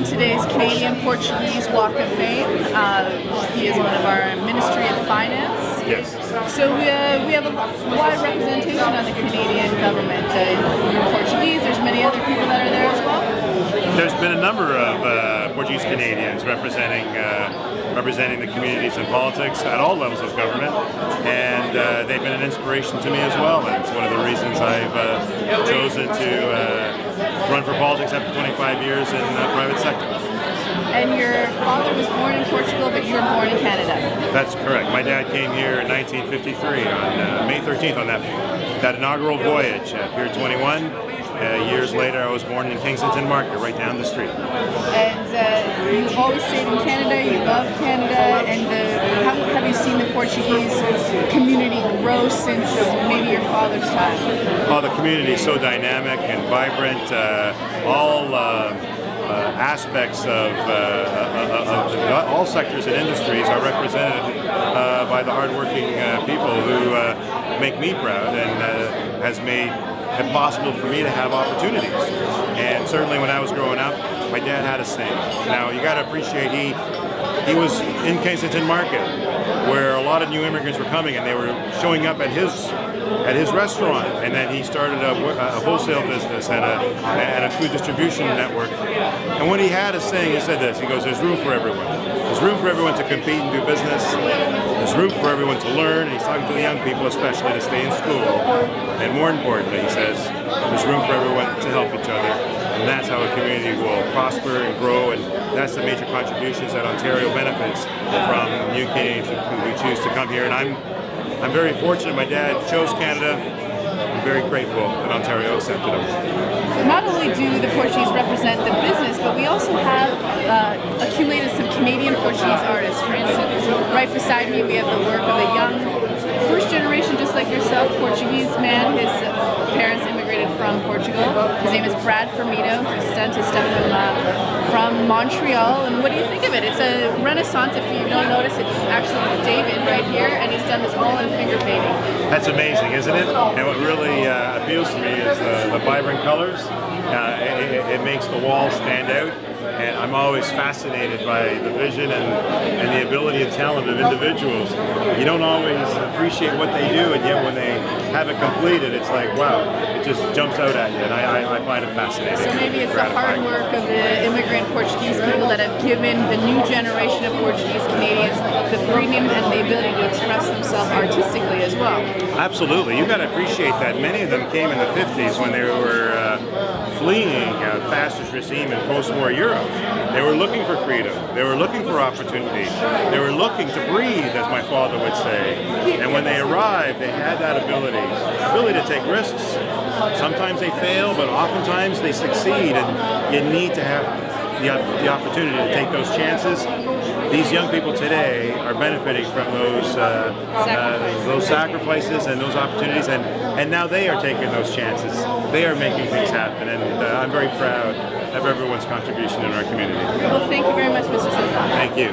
on today's Canadian-Portuguese Walk of Fame. He is one of our Ministry of Finance. Yes. So we have a wide representation on the Canadian government. You're Portuguese, there's many other people that are there as well? There's been a number of Portuguese Canadians representing the communities in politics at all levels of government, and they've been an inspiration to me as well. And it's one of the reasons I've chosen to run for politics after 25 years in the private sector. And your father was born in Portugal, but you were born in Canada. That's correct. My dad came here in 1953 on May 13th on that inaugural voyage at Pier 21. Years later, I was born in Kensington Market, right down the street. And you've always stayed in Canada, you love Canada, and how have you seen the Portuguese community grow since maybe your father's time? Oh, the community is so dynamic and vibrant. All aspects of all sectors and industries are represented by the hardworking people who make me proud and has made it possible for me to have opportunities. And certainly when I was growing up, my dad had a say. Now you got to appreciate he was in Kensington Market, where a lot of new immigrants were coming, and they were showing up at his restaurant, and then he started a wholesale business and a food distribution network. And when he had a saying, he said this, he goes, there's room for everyone. There's room for everyone to compete and do business. There's room for everyone to learn. And he's talking to the young people especially to stay in school. And more importantly, he says, there's room for everyone to help each other. And that's how a community will prosper and grow, and that's the major contributions that Ontario benefits from new Canadians who choose to come here. And I'm very fortunate my dad chose Canada. I'm very grateful that Ontario accepted him. Not only do the Portuguese represent the business, but we also have accumulated some Canadian Portuguese artists. For instance, right beside me we have the work of a young, first generation, just like yourself, Portuguese man. His parents immigrated from Portugal. His name is Brad Fermito. He's done his stuff from Montreal. And what do you think of it? It's a renaissance. If you don't notice, it's actually David right here, and he's done this all in finger painting. That's amazing, isn't it? And what really appeals to me is the vibrant colors. It makes the walls stand out. And I'm always fascinated by the vision and the ability and talent of individuals. You don't always appreciate what they do, and yet when they have it completed, it's like, wow, it just jumps out at you, and I find it fascinating. So maybe it's the hard work of the immigrant Portuguese people that have given the new generation of Portuguese Canadians the freedom and the ability to express themselves artistically as well. Absolutely. You've got to appreciate that. Many of them came in the 50s when they were fleeing a fascist regime in post-war Europe. They were looking for freedom. They were looking for opportunity. They were looking to breathe, as my father would say. And when they arrived, they had that ability to take risks. Sometimes they fail, but oftentimes they succeed. And you need to have the opportunity to take those chances. These young people today are benefiting from those sacrifices and those opportunities, and now they are taking those chances. They are making things happen, and I'm very proud of everyone's contribution in our community. Well, thank you very much, Mr. Sousa. Thank you.